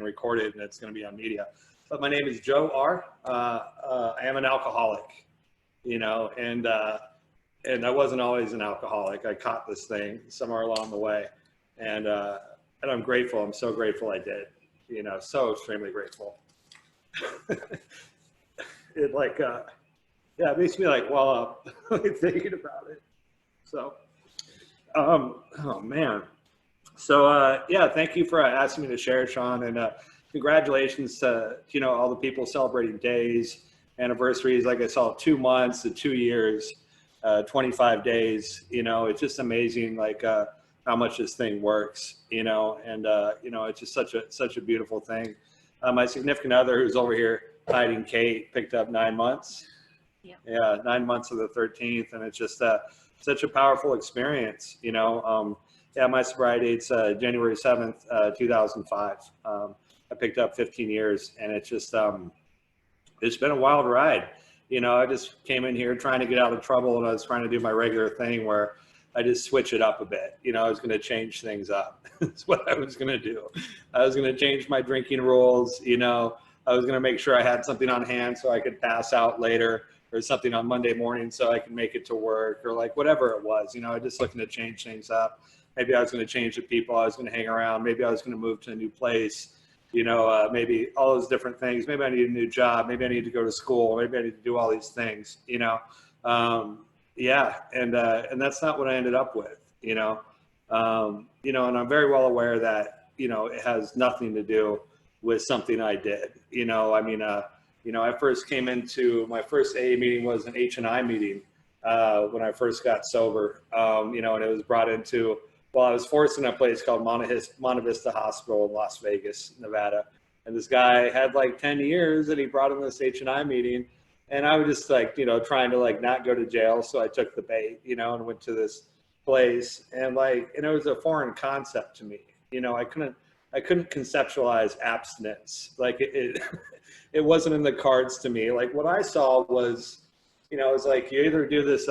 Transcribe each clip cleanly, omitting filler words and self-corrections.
recorded and it's going to be on media. But my name is Joe R. I am an alcoholic, and I wasn't always an alcoholic. I caught this thing somewhere along the way, and I'm grateful. I'm so grateful I did, so extremely grateful. It it makes me well up thinking about it. So, oh man. So thank you for asking me to share, Sean, and congratulations to all the people celebrating days, anniversaries. Like I saw 2 months to 2 years, 25 days. It's just amazing, how much this thing works. It's just such a beautiful thing. My significant other, who's over here hiding, Kate, picked up 9 months. Yeah, 9 months of the 13th, and it's just such a powerful experience. My sobriety date's January 7th, 2005. I picked up 15 years, and it's just it's been a wild ride. I just came in here trying to get out of trouble, and I was trying to do my regular thing where I just switch it up a bit. I was going to change things up. That's what I was going to do. I was going to change my drinking rules. I was going to make sure I had something on hand so I could pass out later, or something on Monday morning so I could make it to work, or whatever it was. I just looking to change things up. Maybe I was going to change the people I was going to hang around. Maybe I was going to move to a new place. Maybe all those different things. Maybe I need a new job. Maybe I need to go to school. Maybe I need to do all these things. And that's not what I ended up with. And I'm very well aware that it has nothing to do with something I did. I first came into my first AA meeting was an H&I meeting when I first got sober. And it was brought into. Well, I was forced in a place called Monte Vista Hospital in Las Vegas, Nevada. And this guy had 10 years, and he brought him to this H&I meeting. And I was just trying to not go to jail. So I took the bait, and went to this place, and it was a foreign concept to me. I couldn't conceptualize abstinence. It wasn't in the cards to me. What I saw was, it's you either do this,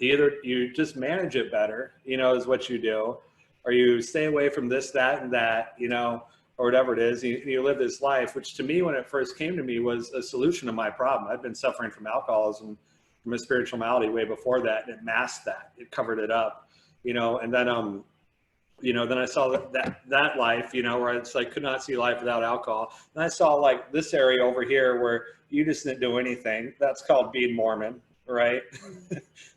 either you just manage it better, is what you do, or you stay away from this, that, and that, or whatever it is. You live this life, which to me, when it first came to me, was a solution to my problem. I'd been suffering from alcoholism, from a spiritual malady way before that, and it masked that. It covered it up, and then, then I saw that life, where I just could not see life without alcohol. And I saw this area over here where you just didn't do anything. That's called being Mormon. Right?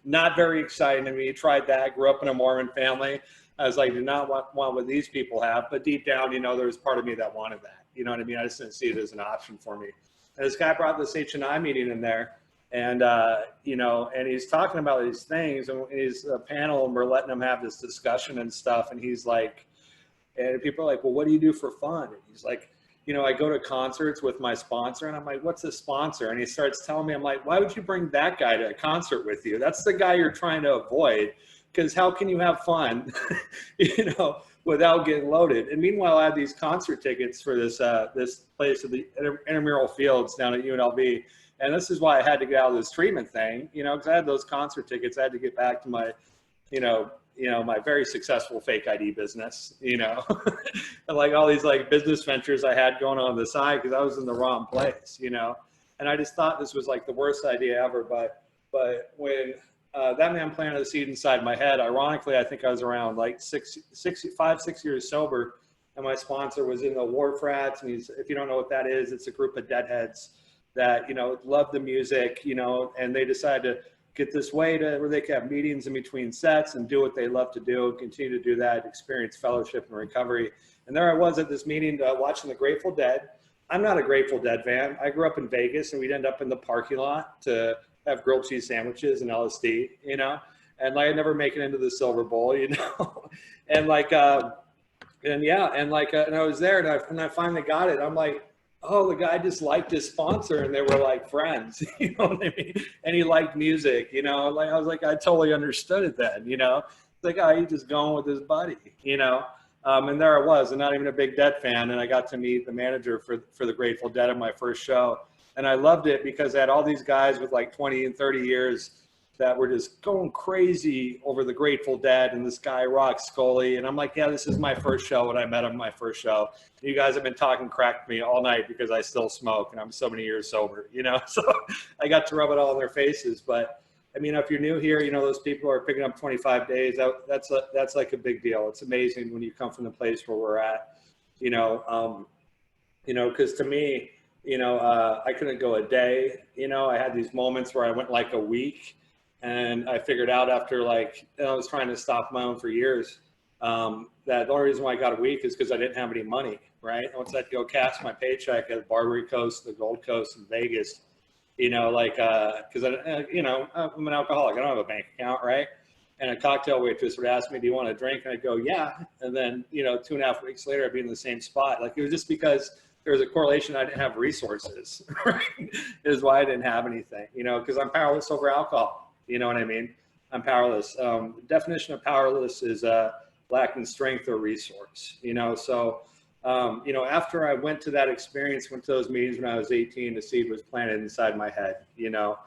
Not very exciting to me. Tried that, grew up in a Mormon family. I was do not want what these people have, but deep down, there was part of me that wanted that. You know what I mean? I just didn't see it as an option for me. And this guy brought this H&I meeting in there, and and he's talking about these things, and he's a panel, and we're letting him have this discussion and stuff, and he's and people are well, what do you do for fun? And he's I go to concerts with my sponsor, and I'm what's a sponsor? And he starts telling me, I'm why would you bring that guy to a concert with you? That's the guy you're trying to avoid, because how can you have fun, without getting loaded? And meanwhile, I had these concert tickets for this place at the intramural fields down at UNLV. And this is why I had to get out of this treatment thing, because I had those concert tickets. I had to get back to my, my very successful fake ID business, and all these business ventures I had going on the side, because I was in the wrong place, and I just thought this was the worst idea ever. But when that man planted a seed inside my head, ironically, I think I was around 5-6 years sober, and my sponsor was in the War Frats, and if you don't know what that is, it's a group of deadheads that love the music, and they decided to get this way where they can have meetings in between sets and do what they love to do, and continue to do that, experience fellowship and recovery. And there I was at this meeting watching the Grateful Dead. I'm not a Grateful Dead fan. I grew up in Vegas, and we'd end up in the parking lot to have grilled cheese sandwiches and LSD, and I'd never make it into the Silver Bowl, and and I was there, and I finally got it. I'm oh, the guy just liked his sponsor, and they were friends, you know what I mean? And he liked music, I was I totally understood it then, It's oh, he's just going with his buddy, and there I was, and not even a big Dead fan, and I got to meet the manager for the Grateful Dead at my first show, and I loved it because I had all these guys with 20 and 30 years that were just going crazy over the Grateful Dead and this guy Rock Scully. And I'm like, yeah, this is my first show when I met him, my first show. You guys have been talking crack to me all night because I still smoke and I'm so many years sober, you know? So I got to rub it all in their faces. But I mean, if you're new here, you know, those people are picking up 25 days. That's like a big deal. It's amazing when you come from the place where we're at, you know, because to me, you know, I couldn't go a day. You know, I had these moments where I went like a week, and I figured out after like, I was trying to stop my own for years, that the only reason why I got a week is because I didn't have any money, right? Once I'd go cash my paycheck at Barbary Coast, the Gold Coast, and Vegas, you know, like, because you know, I'm an alcoholic. I don't have a bank account, right? And a cocktail waitress would ask me, "Do you want a drink?" And I'd go, "Yeah." And then, you know, 2.5 weeks later, I'd be in the same spot. Like, it was just because there was a correlation. I didn't have resources, right? Is why I didn't have anything, you know, because I'm powerless over alcohol. You know what I mean? I'm powerless. The definition of powerless is lacking strength or resource, you know? So, you know, after I went to that experience, went to those meetings when I was 18, the seed was planted inside my head, you know?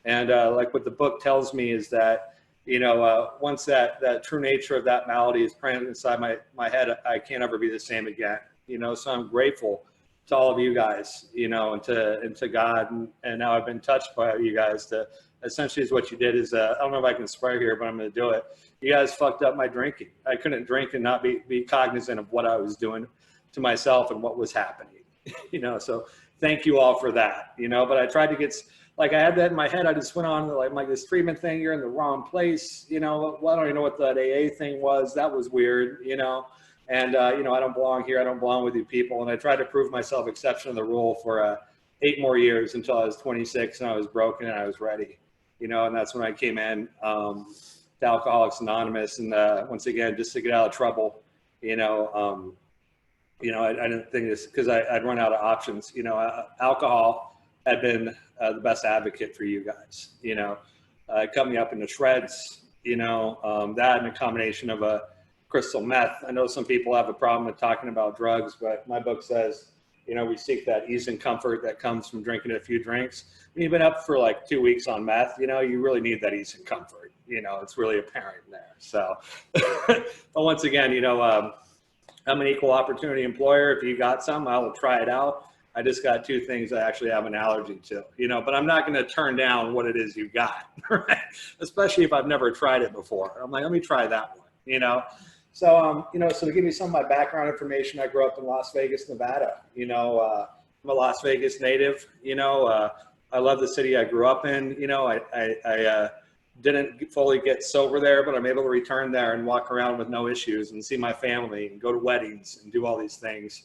And like what the book tells me is that, you know, once that true nature of that malady is planted inside my head, I can't ever be the same again, you know? So I'm grateful to all of you guys, you know, and to God. And now I've been touched by you guys to essentially is what you did is, I don't know if I can swear here, but I'm going to do it. You guys fucked up my drinking. I couldn't drink and not be cognizant of what I was doing to myself and what was happening, you know? So thank you all for that, you know, but I tried to get, like, I had that in my head. I just went on like this treatment thing. You're in the wrong place. You know, well, I don't even know what that AA thing was. That was weird, you know? And, you know, I don't belong here. I don't belong with you people. And I tried to prove myself exception of the rule for 8 more years until I was 26 and I was broken and I was ready, you know, and that's when I came in to Alcoholics Anonymous. And once again, just to get out of trouble, you know, I didn't think this because I'd run out of options. You know, alcohol had been the best advocate for you guys, you know, cut me up into shreds, you know, that and a combination of a crystal meth. I know some people have a problem with talking about drugs, but my book says, you know, we seek that ease and comfort that comes from drinking a few drinks. When you've been up for like 2 weeks on meth, you know, you really need that ease and comfort. You know, it's really apparent there. So, but once again, you know, I'm an equal opportunity employer. If you got some, I will try it out. I just got 2 things I actually have an allergy to, you know, but I'm not going to turn down what it is you got, right? Especially if I've never tried it before. I'm like, let me try that one, you know? So, you know, so to give you some of my background information, I grew up in Las Vegas, Nevada. You know, I'm a Las Vegas native. You know, I love the city I grew up in. You know, I didn't fully get sober there, but I'm able to return there and walk around with no issues and see my family and go to weddings and do all these things,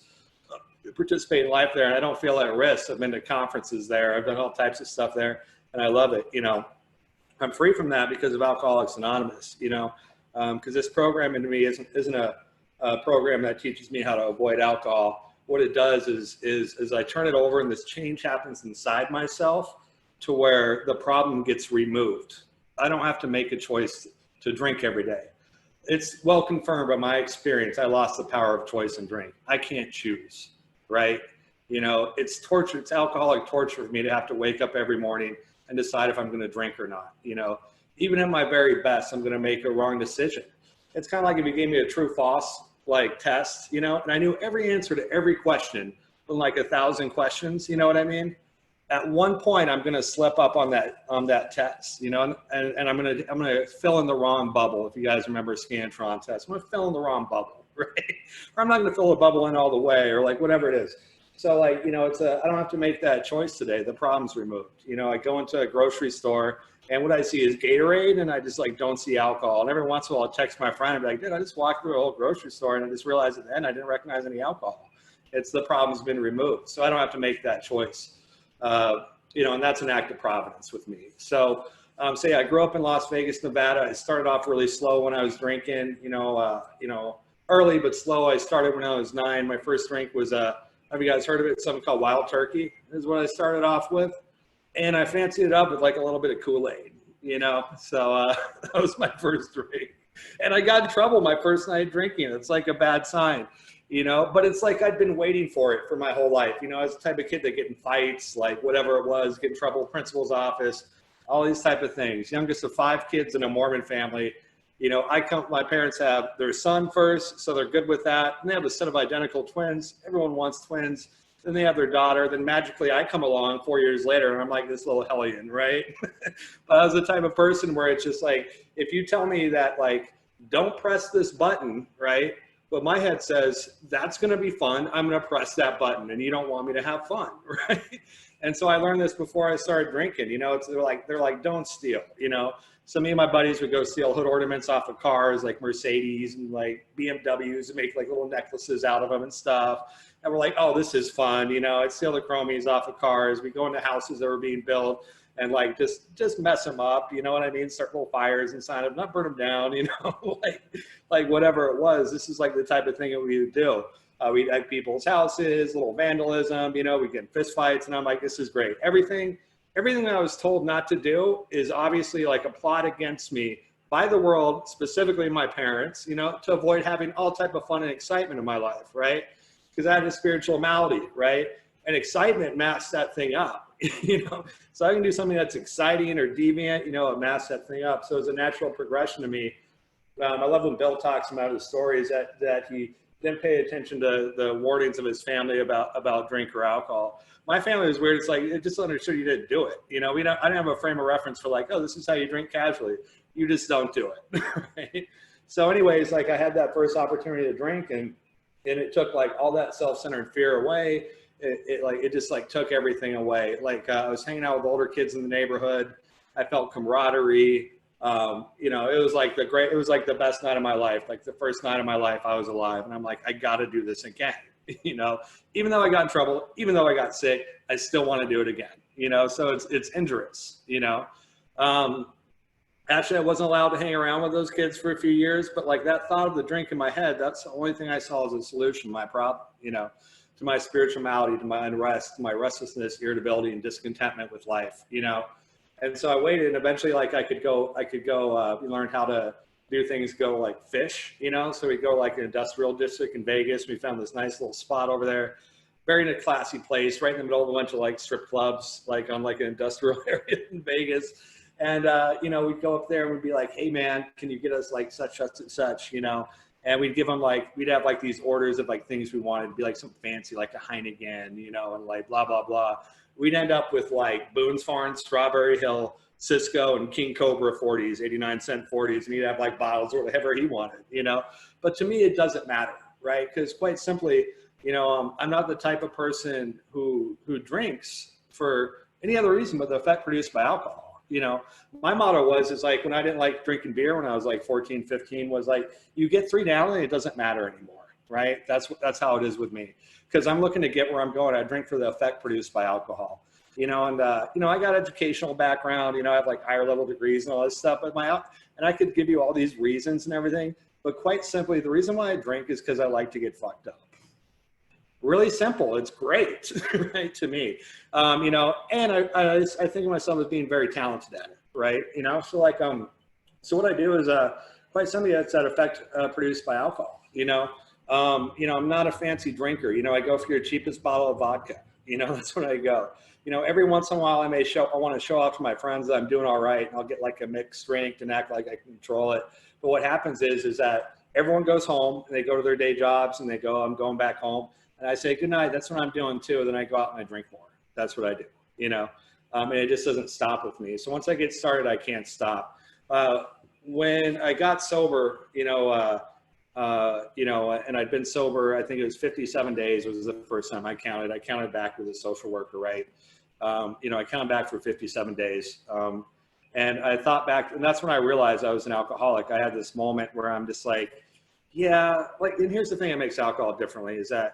participate in life there. And I don't feel at risk. I've been to conferences there. I've done all types of stuff there, and I love it. You know, I'm free from that because of Alcoholics Anonymous, you know. Because this program to me isn't a program that teaches me how to avoid alcohol. What it does is I turn it over and this change happens inside myself to where the problem gets removed. I don't have to make a choice to drink every day. It's well confirmed by my experience. I lost the power of choice in drink. I can't choose, right? You know, it's torture. It's alcoholic torture for me to have to wake up every morning and decide if I'm going to drink or not, you know. Even at my very best, I'm going to make a wrong decision. It's kind of like if you gave me a true false like test, you know, and I knew every answer to every question from like 1,000 questions, you know what I mean? At one point, I'm going to slip up on that test, you know, and I'm going to fill in the wrong bubble. If you guys remember Scantron test, I'm going to fill in the wrong bubble, right? Or I'm not going to fill the bubble in all the way, or like whatever it is. So like, you know, I don't have to make that choice today. The problem's removed. You know, I go into a grocery store and what I see is Gatorade, and I just like don't see alcohol. And every once in a while I'll text my friend and be like, dude, I just walked through a whole grocery store and I just realized at the end I didn't recognize any alcohol. It's the problem's been removed. So I don't have to make that choice. You know, and that's an act of providence with me. So, yeah, I grew up in Las Vegas, Nevada. I started off really slow when I was drinking, you know, early but slow. I started when I was 9. My first drink was, have you guys heard of it? Something called Wild Turkey is what I started off with. And I fancied it up with like a little bit of Kool-Aid, you know? So that was my first drink. And I got in trouble my first night drinking. It's like a bad sign, you know? But it's like I'd been waiting for it for my whole life. You know, I was the type of kid that get in fights, like whatever it was, get in trouble with principal's office. all these type of things. Youngest of 5 kids in a Mormon family. You know, my parents have their son first, so they're good with that. And they have a set of identical twins. Everyone wants twins. Then they have their daughter. Then magically I come along 4 years later and I'm like this little hellion, right? But I was the type of person where it's just like, if you tell me that, like, don't press this button, right? But my head says, that's going to be fun. I'm going to press that button, and you don't want me to have fun, right? And so I learned this before I started drinking. You know, they're like, don't steal, you know? So me and my buddies would go steal hood ornaments off of cars, like Mercedes and like BMWs, and make like little necklaces out of them and stuff. And we're like, oh, this is fun. You know, I'd steal the chromies off of cars. We go into houses that were being built and like just mess them up. You know what I mean? Start little fires inside them, not burn them down, you know, like whatever it was. This is like the type of thing that we would do. We'd egg people's houses, little vandalism, you know, we get in fist fights, and I'm like, this is great. Everything that I was told not to do is obviously like a plot against me by the world, specifically my parents, you know, to avoid having all type of fun and excitement in my life, right? Because I had a spiritual malady, right? And excitement masks that thing up, you know? So I can do something that's exciting or deviant, you know, it masks that thing up. So it's a natural progression to me. I love when Bill talks about his stories that he didn't pay attention to the warnings of his family about drink or alcohol. My family was weird. It's like, it just understood you didn't do it. You know, I didn't have a frame of reference for like, oh, this is how you drink casually. You just don't do it, right? So anyways, like I had that first opportunity to drink, and it took like all that self-centered fear away. It just like took everything away. Like I was hanging out with older kids in the neighborhood. I felt camaraderie. You know, it was like the best night of my life. Like the first night of my life I was alive, and I'm like, I got to do this again. You know, even though I got in trouble, even though I got sick, I still want to do it again, you know? So it's injurious, you know? Actually, I wasn't allowed to hang around with those kids for a few years, but like that thought of the drink in my head, that's the only thing I saw as a solution to my problem, you know, to my spirituality, to my unrest, to my restlessness, irritability, and discontentment with life, you know? And so I waited, and eventually like I could go, we learned how to do things, go like fish, you know? So we go like an industrial district in Vegas. We found this nice little spot over there, very in a classy place, right in the middle of a bunch of like strip clubs, like on like an industrial area in Vegas. And, you know, we'd go up there and we'd be like, hey man, can you get us like such, you know? And we'd give them like, we'd have like these orders of like things we wanted to be like some fancy, like a Heineken, you know, and like blah, blah, blah. We'd end up with like Boone's Farm, Strawberry Hill, Cisco, and King Cobra 40s, 89-cent 40s, and he'd have like bottles or whatever he wanted, you know? But to me, it doesn't matter, right? Because quite simply, you know, I'm not the type of person who drinks for any other reason but the effect produced by alcohol. You know, my motto is like when I didn't like drinking beer when I was like 14, 15, was like, you get 3 down and it doesn't matter anymore, right? That's how it is with me, because I'm looking to get where I'm going. I drink for the effect produced by alcohol, you know, and, you know, I got educational background, you know, I have like higher level degrees and all this stuff, but and I could give you all these reasons and everything, but quite simply, the reason why I drink is because I like to get fucked up. Really simple. It's great, right, to me. You know, and I think of myself as being very talented at it, right? You know, so like, so what I do is quite simply, it's that effect produced by alcohol, you know. You know, I'm not a fancy drinker. You know, I go for your cheapest bottle of vodka. You know, that's when I go. You know, every once in a while I want to show off to my friends that I'm doing all right, and I'll get like a mixed drink and act like I can control it. But what happens is that everyone goes home and they go to their day jobs and they go, I'm going back home. And I say, good night, that's what I'm doing too. Then I go out and I drink more. That's what I do, you know, and it just doesn't stop with me. So once I get started, I can't stop. When I got sober, you know, and I'd been sober, I think it was 57 days was the first time I counted. I counted back with a social worker, right? You know, I counted back for 57 days. And I thought back, and that's when I realized I was an alcoholic. I had this moment where I'm just like, yeah, like, and here's the thing that makes alcohol differently is that,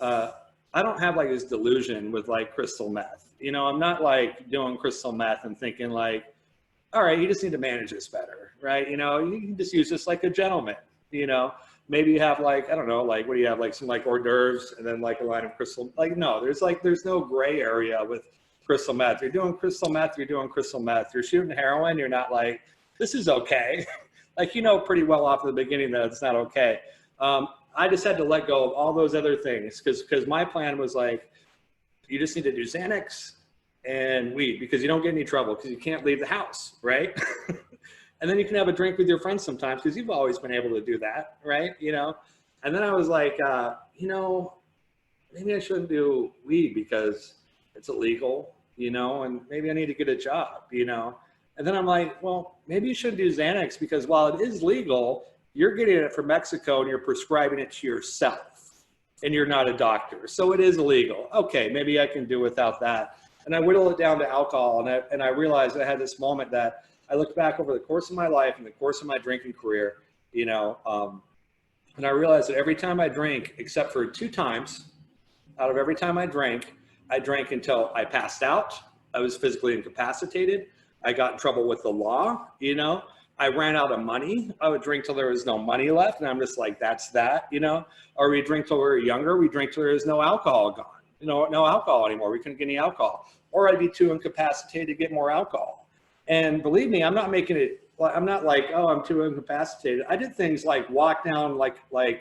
I don't have like this delusion with like crystal meth. You know, I'm not like doing crystal meth and thinking like, all right, you just need to manage this better, right? You know, you can just use this like a gentleman, you know, maybe you have like, I don't know, like, what do you have? Like some like hors d'oeuvres and then like a line of crystal, like, no, there's no gray area with crystal meth. You're doing crystal meth, you're doing crystal meth. You're shooting heroin, you're not like, this is okay. Like, you know, pretty well off at the beginning that it's not okay. I just had to let go of all those other things because my plan was like, you just need to do Xanax, and weed, because you don't get any trouble because you can't leave the house, right? And then you can have a drink with your friends sometimes because you've always been able to do that, right? And then I was like, maybe I shouldn't do weed because it's illegal, and maybe I need to get a job, And then I'm like, well, maybe you shouldn't do Xanax because while it is legal, you're getting it from Mexico and you're prescribing it to yourself and you're not a doctor. So it is illegal. Okay, maybe I can do without that. And I whittled it down to alcohol, and I realized I had this moment that I looked back over the course of my life and the course of my drinking career, and I realized that every time I drank, except for 2 times, out of every time I drank until I passed out. I was physically incapacitated. I got in trouble with the law, I ran out of money. I would drink till there was no money left. And I'm just like, that's that, Or we drink till we were younger. We drink till there was no alcohol gone, no alcohol anymore. We couldn't get any alcohol. Or I'd be too incapacitated to get more alcohol. And believe me, I'm not making it, I'm not like, oh, I'm too incapacitated. I did things like walk down probably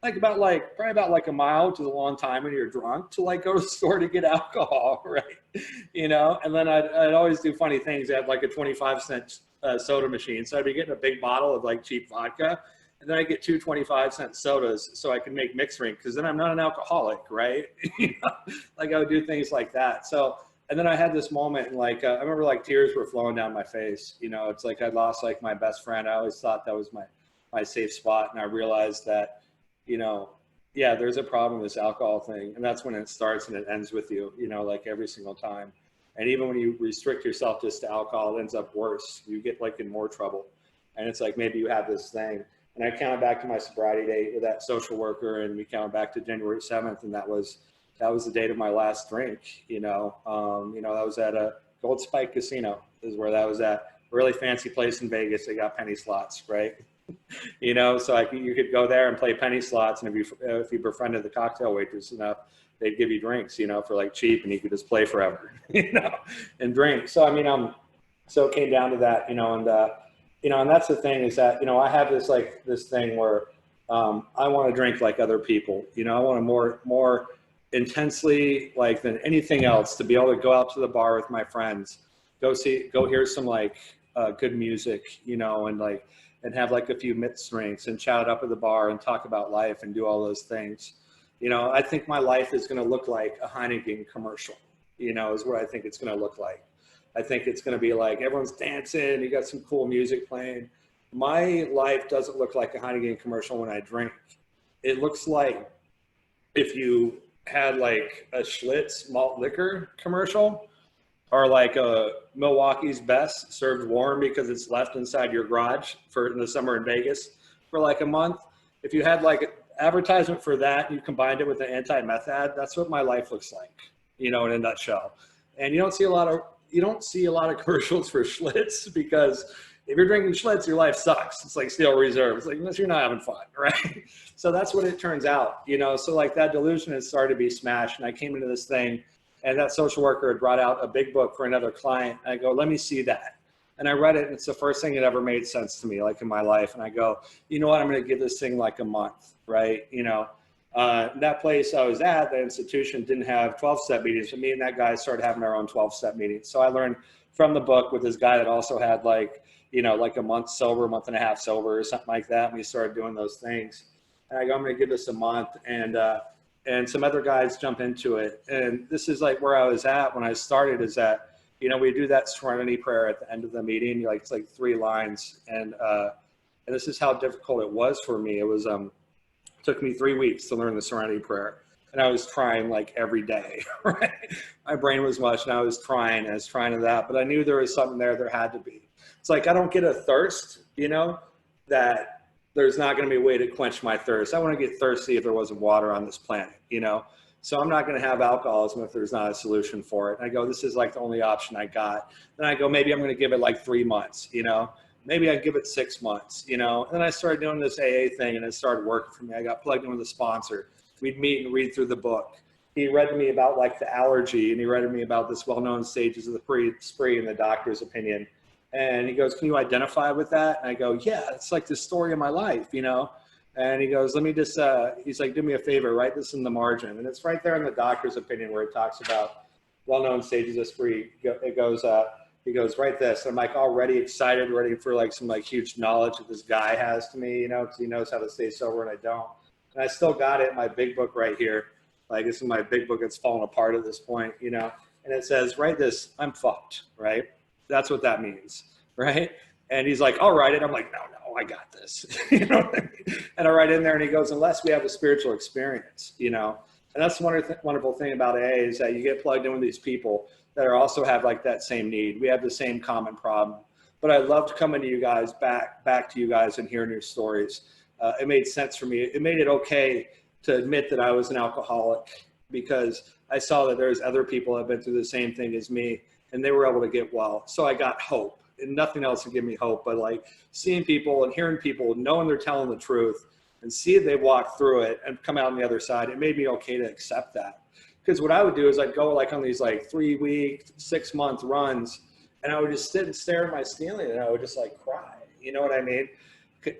about a mile, which is a long time when you're drunk, to go to the store to get alcohol, right? And then I'd always do funny things. I had a 25-cent soda machine. So I'd be getting a big bottle of cheap vodka, and then I get 2 25-cent sodas so I can make mixed drink, because then I'm not an alcoholic, right? I would do things like that. So, and then I had this moment, and I remember tears were flowing down my face. It's like I'd lost my best friend. I always thought that was my safe spot, and I realized that, yeah, there's a problem with this alcohol thing, and that's when it starts and it ends with you, every single time. And even when you restrict yourself just to alcohol, it ends up worse. You get in more trouble. And it's maybe you have this thing. And I counted back to my sobriety date with that social worker, and we counted back to January 7th, and that was the date of my last drink. That was at a Gold Spike Casino is where that was at. A really fancy place in Vegas. They got penny slots, right? So you could go there and play penny slots, and if you befriended the cocktail waitress enough, they'd give you drinks, for cheap, and you could just play forever, and drink. So so it came down to that, and that's the thing is that I have this thing where I want to drink like other people, I want to more intensely than anything else to be able to go out to the bar with my friends, go hear some good music, and have a few mixed drinks and chat up at the bar and talk about life and do all those things. I think my life is going to look like a Heineken commercial, is what I think it's going to look like. I think it's going to be everyone's dancing, you got some cool music playing. My life doesn't look like a Heineken commercial when I drink. It looks like if you had a Schlitz malt liquor commercial, or a Milwaukee's Best served warm because it's left inside your garage in the summer in Vegas for a month. If you had advertisement for that, and you combined it with an anti-meth ad, that's what my life looks like, in a nutshell. And you don't see a lot of commercials for Schlitz, because if you're drinking Schlitz, your life sucks. It's like Steel Reserve. It's unless you're not having fun, right? So that's what it turns out, so that delusion has started to be smashed. And I came into this thing, and that social worker had brought out a big book for another client. And I go, let me see that. And I read it, and it's the first thing that ever made sense to me, in my life. And I go, you know what, I'm going to give this thing a month, right? That place I was at, the institution, didn't have 12-step meetings. So me and that guy started having our own 12-step meetings. So I learned from the book with this guy that also had a month sober, month and a half sober, or something like that. And we started doing those things. And I go, I'm going to give this a month. And some other guys jump into it. And this is where I was at when I started, is that, we do that serenity prayer at the end of the meeting. It's 3 lines. And this is how difficult it was for me. It was, took me 3 weeks to learn the serenity prayer. And I was trying every day, right? My brain was mush, and I was trying to that, but I knew there was something there had to be. It's I don't get a thirst, that there's not going to be a way to quench my thirst. I want to get thirsty if there wasn't water on this planet, So I'm not going to have alcoholism if there's not a solution for it. And I go, this is the only option I got. Then I go, maybe I'm going to give it 3 months, maybe I give it 6 months, And then I started doing this AA thing, and it started working for me. I got plugged in with a sponsor. We'd meet and read through the book. He read to me about the allergy, and he read to me about this well-known stages of the spree in the doctor's opinion. And he goes, can you identify with that? And I go, yeah, it's the story of my life, And he goes, let me just, he's like, do me a favor, write this in the margin. And it's right there in the doctor's opinion where it talks about, well-known stages of spree. It goes, he goes, write this. I'm like already excited, ready for like some like huge knowledge that this guy has to me, you know, because he knows how to stay sober and I don't. And I still got it in my big book right here. Like this is my big book that's fallen apart at this point, you know. And it says, write this, I'm fucked, right? That's what that means, right? And he's like, I'll write it. I'm like, no, I got this. You know what I mean? And I write in there and he goes, unless we have a spiritual experience, you know. And that's the wonderful thing about AA is that you get plugged in with these people that are also have like that same need. We have the same common problem. But I loved coming to you guys, back to you guys and hearing your stories. It made sense for me. It made it okay to admit that I was an alcoholic because I saw that there's other people that have been through the same thing as me and they were able to get well. So I got hope. And nothing else would give me hope, but like seeing people and hearing people, knowing they're telling the truth and see they walk through it and come out on the other side, it made me okay to accept that. Because what I would do is I'd go like on these like 3-week, 6-month runs and I would just sit and stare at my ceiling and I would just like cry, you know what I mean?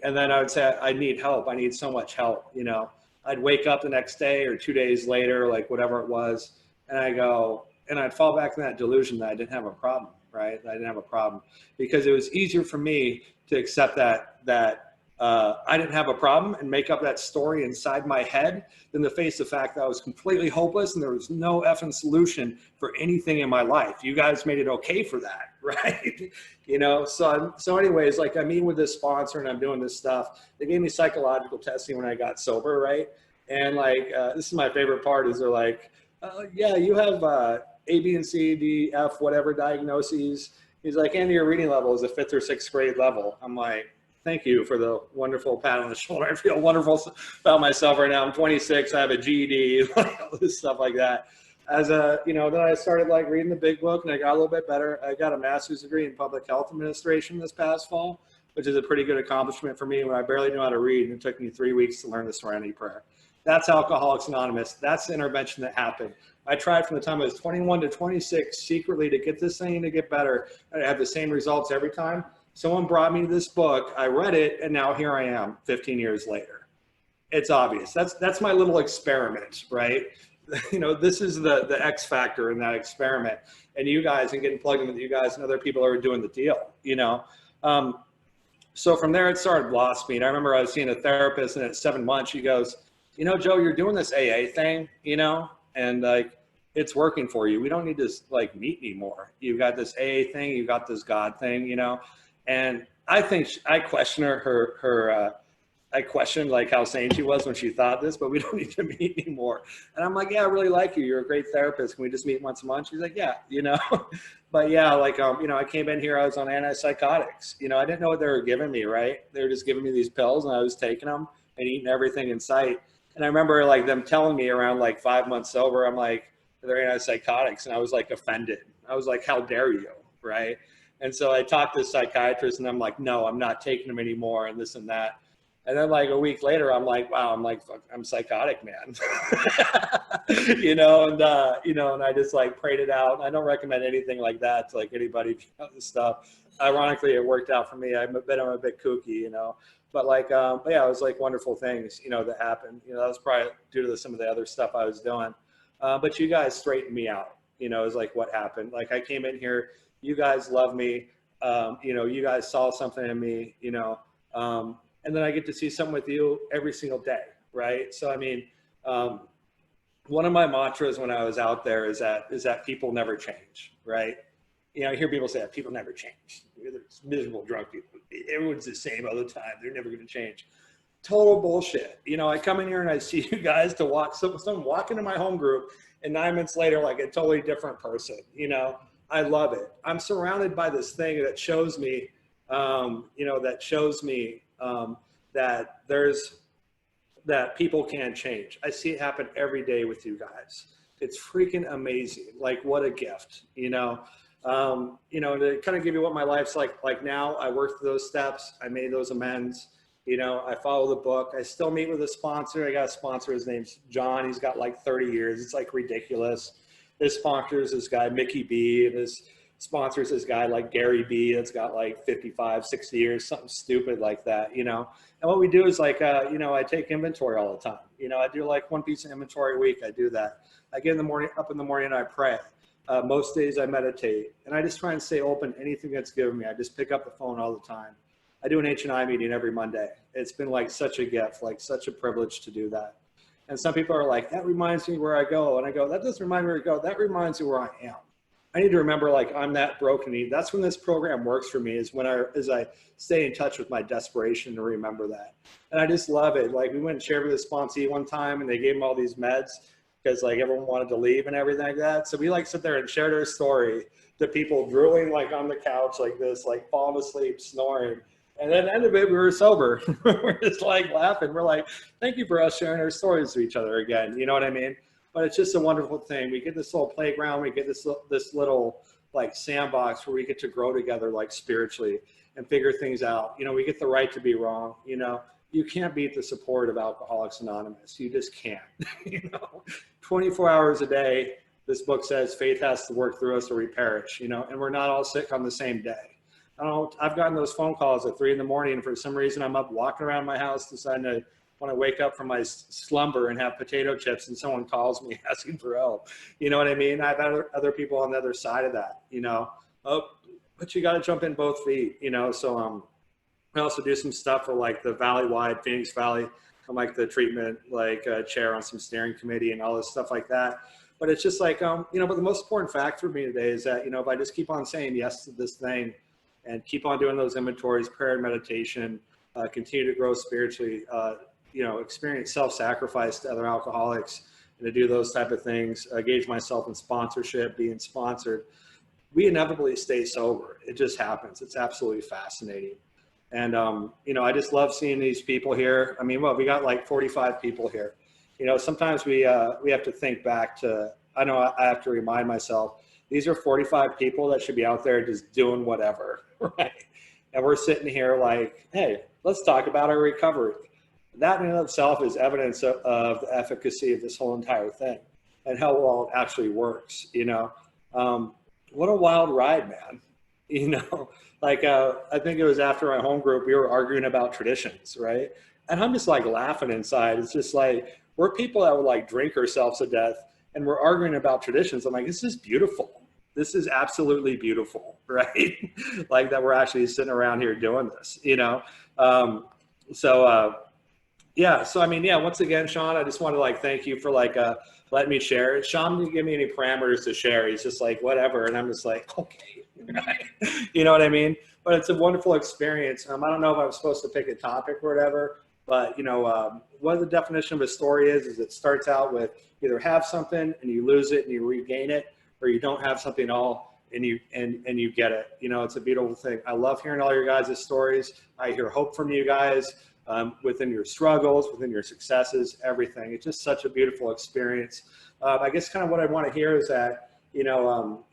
And then I would say, I need help. I need so much help, you know? I'd wake up the next day or 2 days later, like whatever it was, and I go, and I'd fall back in that delusion that I didn't have a problem. Right? I didn't have a problem because it was easier for me to accept that I didn't have a problem and make up that story inside my head than to face the fact that I was completely hopeless and there was no effing solution for anything in my life. You guys made it okay for that, right? You know, so anyways, like I meet with this sponsor and I'm doing this stuff. They gave me psychological testing when I got sober, right? And like, this is my favorite part is they're like, yeah, you have A, B, and C, D, F, whatever diagnoses. He's like, and your reading level is a 5th or 6th grade level. I'm like, thank you for the wonderful pat on the shoulder. I feel wonderful about myself right now. I'm 26. I have a GED, like all this stuff like that. As a, you know, then I started like reading the big book and I got a little bit better. I got a master's degree in public health administration this past fall, which is a pretty good accomplishment for me when I barely knew how to read. And it took me 3 weeks to learn the Serenity Prayer. That's Alcoholics Anonymous. That's the intervention that happened. I tried from the time I was 21 to 26 secretly to get this thing to get better. I have the same results every time. Someone brought me this book. I read it, and now here I am 15 years later. It's obvious. That's my little experiment, right? You know, this is the X factor in that experiment. And you guys, and getting plugged in with you guys and other people are doing the deal, you know. So from there, it started blossoming. I remember I was seeing a therapist, and at 7 months, she goes, you know, Joe, you're doing this AA thing, you know, and like, it's working for you. We don't need to like meet anymore. You've got this AA thing, you've got this God thing, you know, and I think I question I questioned like how sane she was when she thought this, but we don't need to meet anymore. And I'm like, yeah, I really like you. You're a great therapist. Can we just meet once a month? She's like, yeah, you know, but yeah, like, you know, I came in here, I was on antipsychotics, you know, I didn't know what they were giving me, right? They were just giving me these pills and I was taking them and eating everything in sight. And I remember like them telling me around like 5 months sober, I'm like, they're antipsychotics. And I was like offended. I was like, how dare you, right? And so I talked to a psychiatrist and I'm like, no, I'm not taking them anymore and this and that. And then like a week later, I'm like, wow, I'm like, fuck, I'm psychotic, man. You know, and I just like prayed it out. I don't recommend anything like that to like anybody, this stuff. Ironically, it worked out for me. I'm a bit kooky, you know, but like, but yeah, it was like wonderful things, you know, that happened. You know, that was probably due to some of the other stuff I was doing. But you guys straightened me out, you know, is like what happened. Like I came in here, you guys love me. You know, you guys saw something in me, you know, and then I get to see something with you every single day, right? So, I mean, one of my mantras when I was out there is that people never change, right? You know, I hear people say that people never change. There's miserable drunk people. Everyone's the same all the time. They're never going to change. Total bullshit. You know, I come in here and I see you guys to walk, someone walk into my home group and 9 minutes later, like a totally different person, you know, I love it. I'm surrounded by this thing that shows me, you know, that people can change. I see it happen every day with you guys. It's freaking amazing. Like what a gift, you know, to kind of give you what my life's like now. I worked through those steps. I made those amends. You know, I follow the book. I still meet with a sponsor. I got a sponsor. His name's John. He's got like 30 years. It's like ridiculous. His sponsor is this guy, Mickey B. And his sponsor is this guy like Gary B. That's got like 55, 60 years, something stupid like that, you know? And what we do is like, you know, I take inventory all the time. You know, I do like one piece of inventory a week. I do that. I get in the morning, up in the morning and I pray. Most days I meditate, and I just try and stay open to anything that's given me. I just pick up the phone all the time. I do an H&I meeting every Monday. It's been like such a gift, like such a privilege to do that. And some people are like, that reminds me where I go. And I go, that doesn't remind me where I go. That reminds me where I am. I need to remember, like, I'm that broken. That's when this program works for me, is when as I stay in touch with my desperation to remember that. And I just love it. Like, we went and shared with a sponsee one time, and they gave him all these meds because like everyone wanted to leave and everything like that. So we like sit there and shared our story to people drooling like on the couch like this, like falling asleep, snoring. And then at the end of it, we were sober. We're just like laughing. We're like, thank you for us sharing our stories to each other again. You know what I mean? But it's just a wonderful thing. We get this little playground. We get this little like sandbox where we get to grow together like spiritually and figure things out. You know, we get the right to be wrong. You know, you can't beat the support of Alcoholics Anonymous. You just can't. You know, 24 hours a day, this book says faith has to work through us or we perish, you know, and we're not all sick on the same day. I don't know, I've gotten those phone calls at 3 a.m. and for some reason I'm up walking around my house deciding to want to wake up from my slumber and have potato chips and someone calls me asking for help. You know what I mean? I've had other people on the other side of that, you know, but you got to jump in both feet, you know? So, I also do some stuff for like the Valley-wide, Phoenix Valley. I'm like the treatment chair on some steering committee and all this stuff like that. But it's just like, you know, but the most important fact for me today is that, you know, if I just keep on saying yes to this thing and keep on doing those inventories, prayer and meditation, continue to grow spiritually, you know, experience self-sacrifice to other alcoholics and to do those type of things, engage myself in sponsorship, being sponsored, we inevitably stay sober. It just happens. It's absolutely fascinating. And, you know, I just love seeing these people here. I mean, well, we got like 45 people here. You know, sometimes we have to think back to, I know I have to remind myself, these are 45 people that should be out there just doing whatever, right? And we're sitting here like, hey, let's talk about our recovery. That in and of itself is evidence of the efficacy of this whole entire thing and how well it actually works, you know? What a wild ride, man. You know, like I think it was after my home group, we were arguing about traditions, right? And I'm just like laughing inside. It's just like, we're people that would like drink ourselves to death and we're arguing about traditions. I'm like, this is beautiful. This is absolutely beautiful, right? Like that we're actually sitting around here doing this, you know? Yeah, so I mean, yeah, once again, Sean, I just want to like thank you for like letting me share. Sean didn't give me any parameters to share. He's just like, whatever. And I'm just like, okay, right? You know what I mean? But it's a wonderful experience. I don't know if I'm supposed to pick a topic or whatever, but you know, what the definition of a story is it starts out with either have something and you lose it and you regain it, or you don't have something at all and you get it. You know, it's a beautiful thing. I love hearing all your guys' stories. I hear hope from you guys. Within your struggles, within your successes, everything. It's just such a beautiful experience. I guess kind of what I want to hear is that, you know,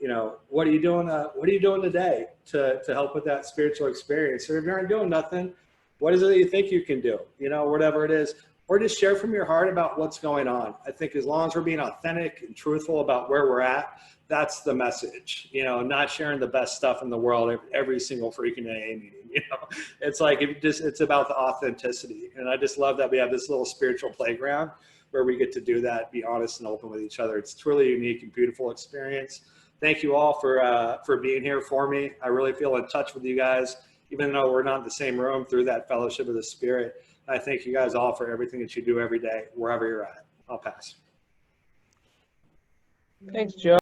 what are you doing? What are you doing today to help with that spiritual experience? Or if you aren't doing nothing, what is it that you think you can do? You know, whatever it is, or just share from your heart about what's going on. I think as long as we're being authentic and truthful about where we're at, that's the message, you know, not sharing the best stuff in the world every single freaking AA meeting, you know, it's like, it's about the authenticity. And I just love that we have this little spiritual playground where we get to do that, be honest and open with each other. It's truly a unique and beautiful experience. Thank you all for being here for me. I really feel in touch with you guys, even though we're not in the same room, through that fellowship of the Spirit. I thank you guys all for everything that you do every day, wherever you're at. I'll pass. Thanks, Joe.